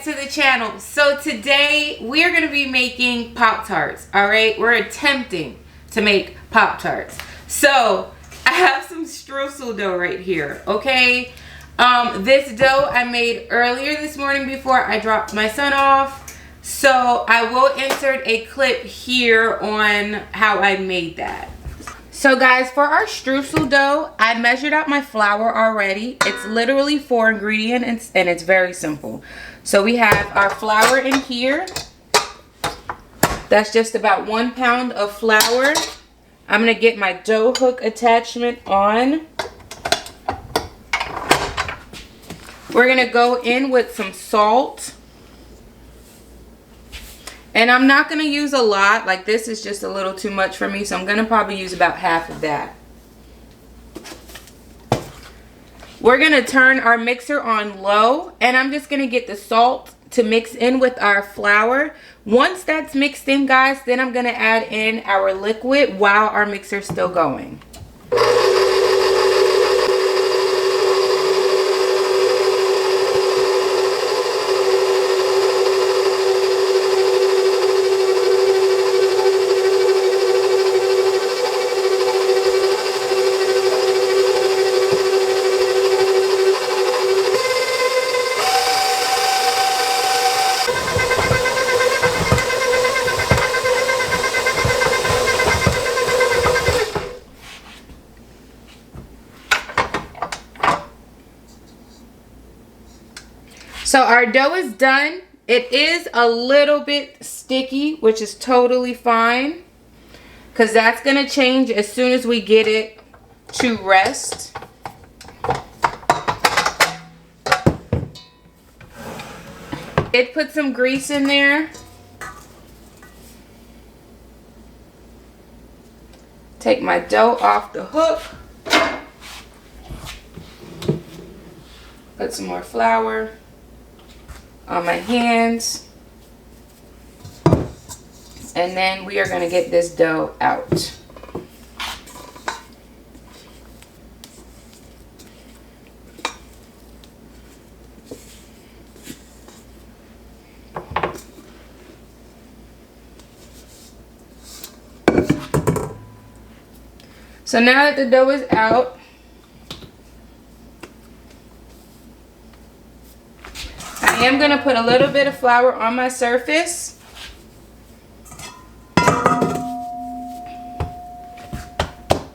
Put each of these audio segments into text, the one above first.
to the channel. So today we're going to be making Pop-Tarts. All right, we're attempting to make Pop-Tarts. So I have some streusel dough right here. Okay, this dough I made earlier this morning before I dropped my son off. So I will insert a clip here on how I made that. So guys, for our streusel dough, I measured out my flour already. It's literally 4 ingredients and it's very simple. So we have our flour in here. That's just about 1 pound of flour. I'm gonna get my dough hook attachment on. We're gonna go in with some salt. And I'm not going to use a lot. Like, this is just a little too much for me. So I'm going to probably use about half of that. We're going to turn our mixer on low. And I'm just going to get the salt to mix in with our flour. Once that's mixed in, guys, then I'm going to add in our liquid while our mixer's still going. So our dough is done. It is a little bit sticky, which is totally fine, because that's going to change as soon as we get it to rest. It put some grease in there. Take my dough off the hook. Put some more flour on my hands, and then we are going to get this dough out. So now that the dough is out, I am going to put a little bit of flour on my surface.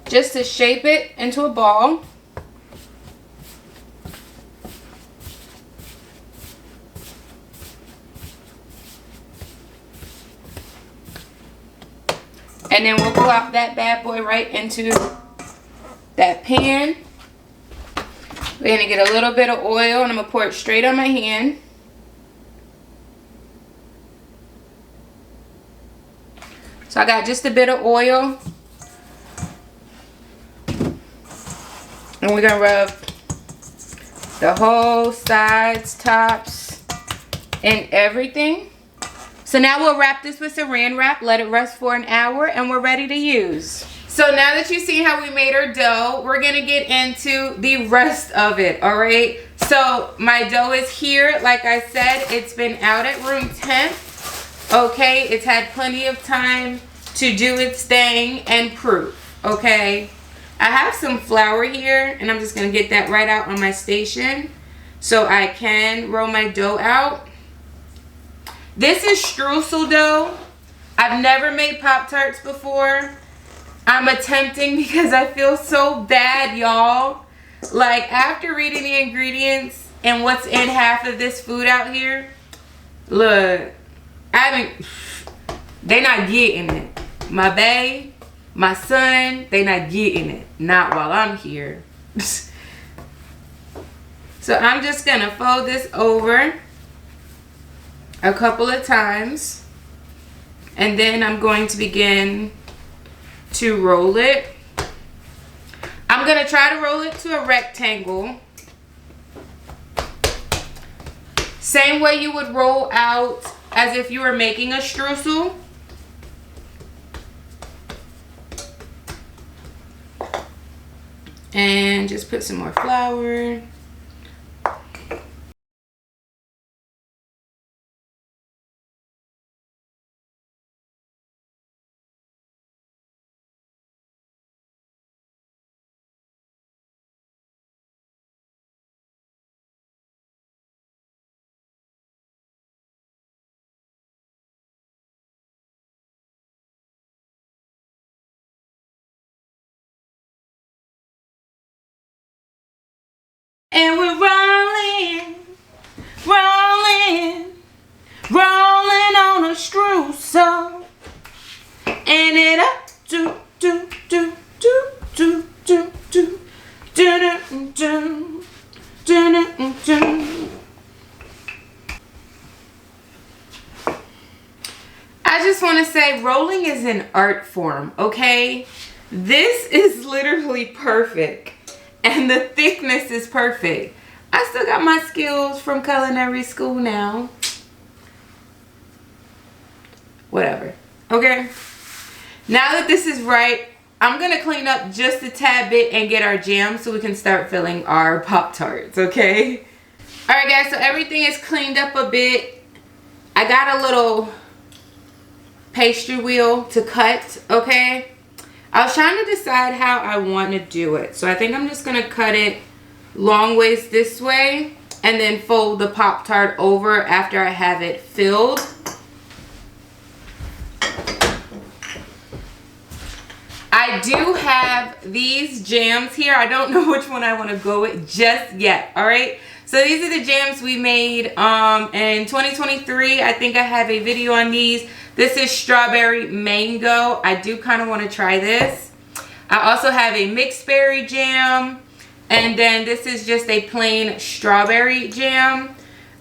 Just to shape it into a ball. And then we'll plop that bad boy right into that pan. We're going to get a little bit of oil and I'm going to pour it straight on my hand. So I got just a bit of oil. And we're going to rub the whole sides, tops, and everything. So now we'll wrap this with saran wrap, let it rest for an hour, and we're ready to use. So now that you've seen how we made our dough, we're going to get into the rest of it, all right? So my dough is here. Like I said, it's been out at room temp. Okay, it's had plenty of time to do its thing and proof, okay? I have some flour here, and I'm just going to get that right out on my station so I can roll my dough out. This is streusel dough. I've never made Pop-Tarts before. I'm attempting because I feel so bad, y'all. Like, after reading the ingredients and what's in half of this food out here, look, they not getting it. My bae, my son, they not getting it. Not while I'm here. So I'm just gonna fold this over a couple of times, and then I'm going to begin to roll it. I'm gonna try to roll it to a rectangle. Same way you would roll out as if you were making a streusel. And just put some more flour. And we're rolling, rolling, rolling on a streusel. And it up, do, do, do, do, do, do, do, do, do, do, do, do. I just want to say rolling is an art form, okay? This is literally perfect. And the thickness is perfect. I still got my skills from culinary school now. Whatever. Okay. Now that this is right, I'm going to clean up just a tad bit and get our jam so we can start filling our Pop-Tarts, okay? Alright guys, so everything is cleaned up a bit. I got a little pastry wheel to cut, okay? I was trying to decide how I want to do it. So I think I'm just going to cut it long ways this way and then fold the Pop-Tart over after I have it filled. I do have these jams here. I don't know which one I want to go with just yet, all right? So these are the jams we made in 2023. I think I have a video on these. This is strawberry mango. I do kind of want to try this. I also have a mixed berry jam. And then this is just a plain strawberry jam.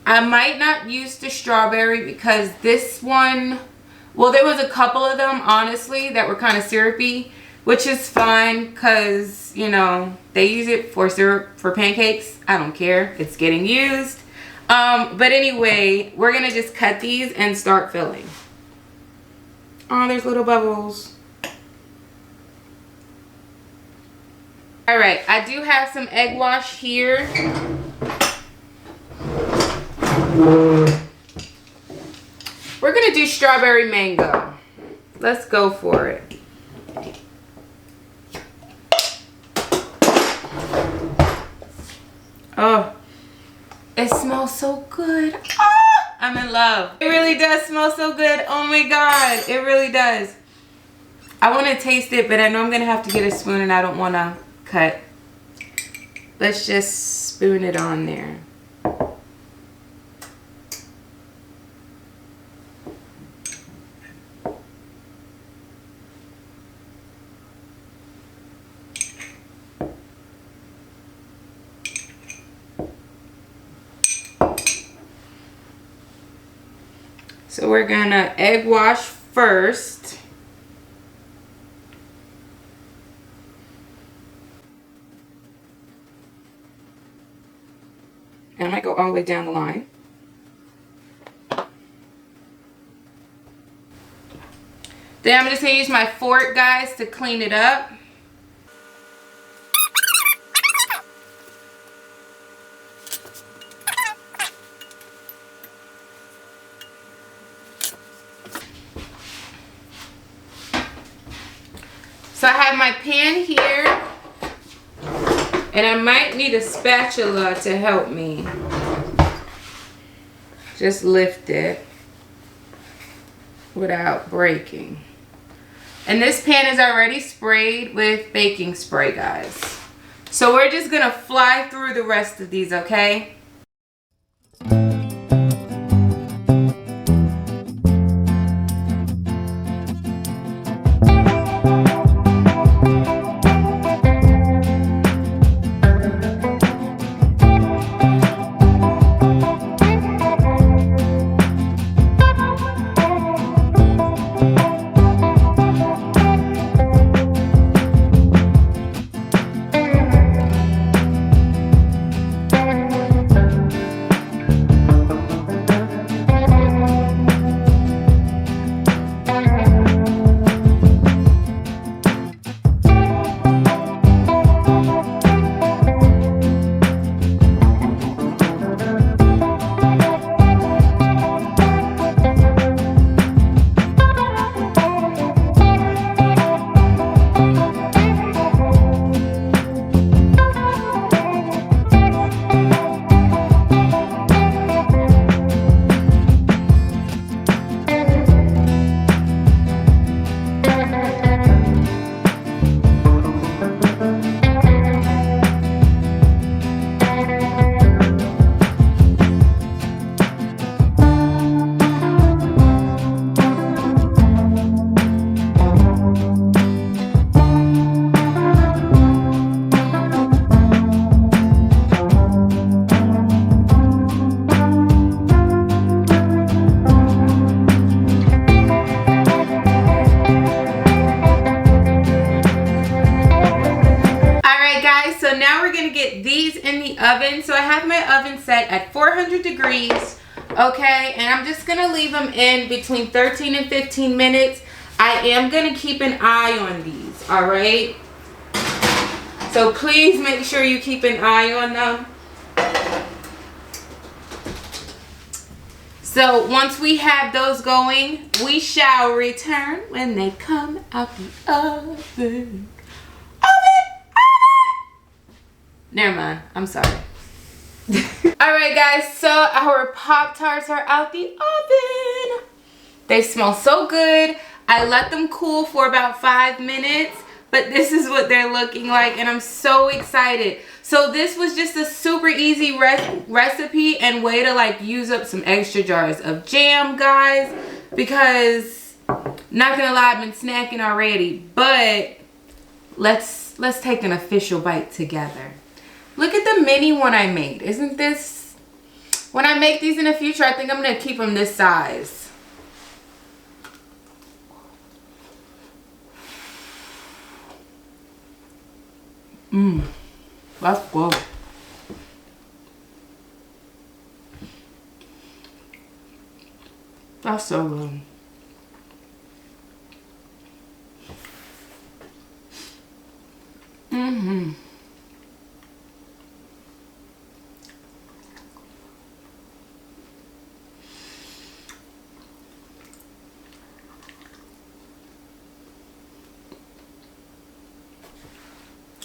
I might not use the strawberry because this one, well, there was a couple of them, honestly, that were kind of syrupy, which is fine because, you know, they use it for syrup for pancakes. I don't care. It's getting used. But anyway, we're going to just cut these and start filling. Oh, there's little bubbles. All right, I do have some egg wash here. We're gonna do strawberry mango. Let's go for it. Oh, it smells so good. Ah, I'm in love. It really does smell so good. Oh my God, it really does. I want to taste it, but I know I'm gonna have to get a spoon and I don't want to cut. Let's just spoon it on there. So we're gonna egg wash first. And I might go all the way down the line. Then I'm just gonna use my fork, guys, to clean it up. So I have my pan here, and I might need a spatula to help me. Just lift it without breaking. And this pan is already sprayed with baking spray, guys. So we're just gonna fly through the rest of these, okay? outside at 400 degrees. Okay, and I'm just gonna leave them in between 13 and 15 minutes. I am gonna keep an eye on these, all right? So please make sure you keep an eye on them. So once we have those going, we shall return when they come out the oven. Never mind, I'm sorry. Alright guys, so our Pop-Tarts are out the oven. They smell so good. I let them cool for about 5 minutes, but this is what they're looking like, and I'm so excited. So this was just a super easy recipe and way to like use up some extra jars of jam, guys, because not gonna lie, I've been snacking already, but let's take an official bite together. Look at the mini one I made. Isn't this, when I make these in the future, I think I'm gonna keep them this size. That's good. That's so good.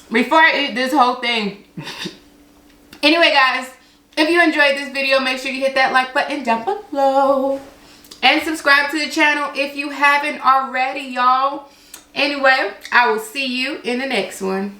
Before I eat this whole thing. Anyway guys, if you enjoyed this video, make sure you hit that like button down below. And subscribe to the channel if you haven't already, y'all. Anyway, I will see you in the next one.